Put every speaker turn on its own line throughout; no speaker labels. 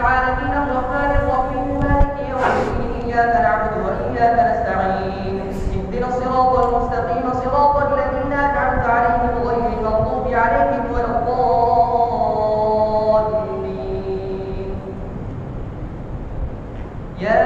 العالمين الرحمن الرحيم مالك يوم الدين إياك نعبد وإياك نستعين اهدنا الصراط المستقيم صراط الذين أنعمت عليهم غير المغضوب عليهم ولا الضالين. يا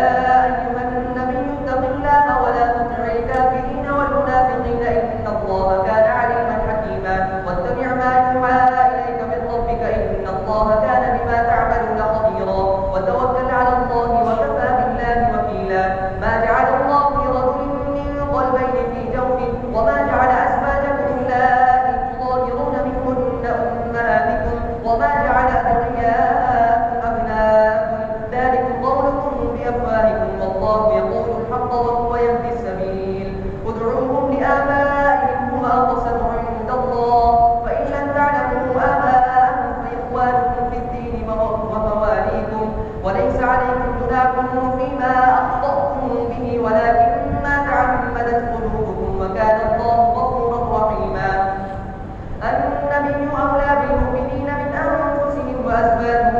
أيها النبي اتق الله ولا تطع الكافرين والمنافقين إن الله كان عليما حكيما واتبع ما يوحى إليك من ربك إن الله كان بما تعملون خبيرا وتوكل على الله وكفى بالله وكيلا. ما جعل الله لرجل من قلبين في جوفه وما جعل أزواجكم اللاتي تظاهرون منهن أمهاتكم وما جعل أدعياءكم أبناءكم ذلكم قولكم بأفواهكم والله يقول الحق وهو يهدي السبيل. ادعوهم لآبائهم هو أقسط عند الله فإن لم تعلموا آباءهم فإخوانكم في الدين ومواليكم وليس عليكم جناح فيما أخطأتم به ولكن ما تعمدت قلوبكم وكان الله غفورا رحيما. النبي أولى بالمؤمنين من أنفسهم وأزواجه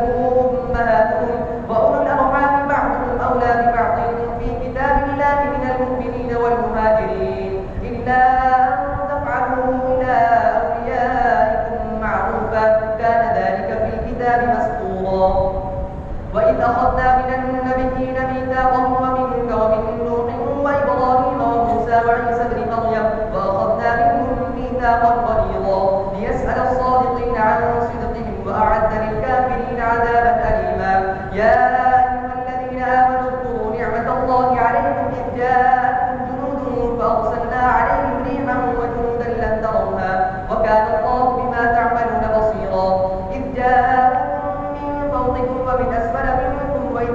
أمهاتهم وأولو الأرحام بعضهم أولى ببعض في كتاب الله من المؤمنين والمهاجرين إلا أن تفعلوا إلى أوليائكم معروفا كان ذلك في الكتاب مسطورا. وإذ أخذنا من النبيين ميثاقهم ومنك ومن نوح وإبراهيم وموسى وعيسى ابن مريم وأخذنا منهم ميثاقا غليظا ليسأل الصادقين عن صدقهم وأعد للكافرين عذابا أليما. يا أيها الذين آمنوا اذكروا نعمة الله عليكم إذ جاءتكم جنود فأرسلنا عليهم ريحا وجنودا لم تروها وكان الله بما تعملون بصيرا. إذ جاءكم من فوقكم ومن أسفل منكم وإذ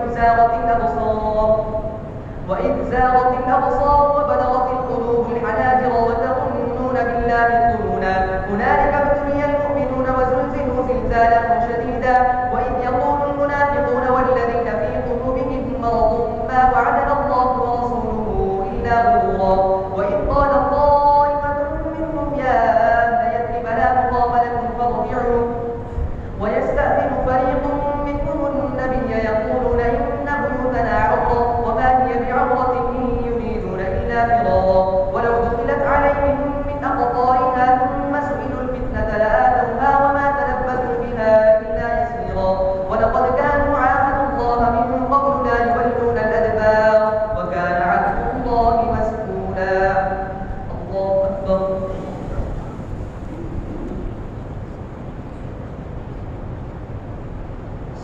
زاغت الأبصار وبلغت القلوب الحناجر وتظنون بالله الظنونا. هنالك ابتلي المؤمنون وزلزلوا زلزالا شديدا. وإذ يقول المنافقون والذين في قلوبهم مرض ما وعدنا الله ورسوله إلا غرورا. وإذ قال طائفة منهم يا أهل يثرب لا مقام لكم فارجعوا ويستأذن فريق منهم النبي يقولون إن بيوتنا عورة وما هي بعورة إن يريدون إلا فرارا. ولو دخلت عليهم من أقطارها ثم سئلوا الفتنة لآتوها وما تلبثوا بها إلا يسيرا. ولقد كانوا عاهدوا الله من قبل لا يولون الأدبار وكان عهد الله مسؤولا. الله أكبر.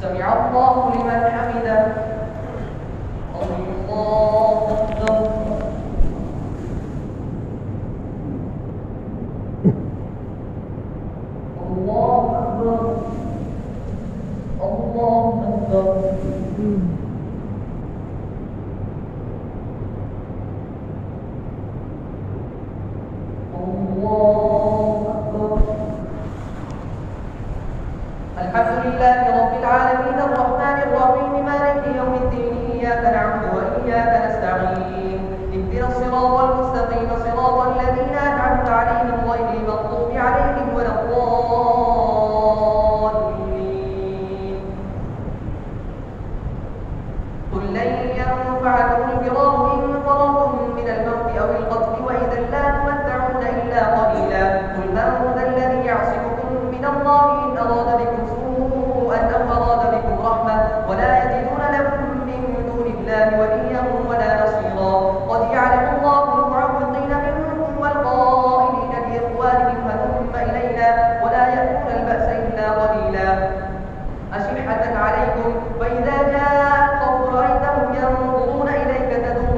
سمع الله لمن حمده. الله أكبر. الله أكبر. الله أكبر. الله أكبر. الحمد لله رب العالمين الرحمن الرحيم مالك يوم الدين إياك نعبد وإياك نستعين اهدنا الصراط المستقيم صراط الذين أنعمت عليهم غير المغضوب عليهم ولا الضالين. قل لن ينفعكم الفرار إن فررتم من الموت أو القتل وإذا لا تمتعون إلا قليلا. قل من ذا الذي يعصمكم من الله إن أراد بكم سوءا أو أراد بكم رحمة ولا يجدون لكم من دون الله وليا ولا نصيرا. قد يعلم الله المعوقين منكم والقائلين لإخوانهم هلم إلينا ولا يأتون البأس إلا قليلا. أشحة عليكم وإذا جاء الخوف رأيتهم ينظرون إليك تدور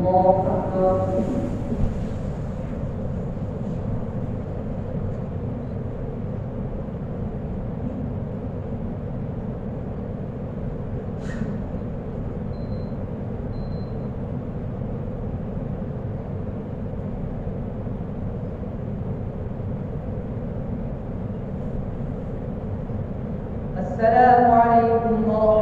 الله أكبر. السلام عليكم ورحمة الله.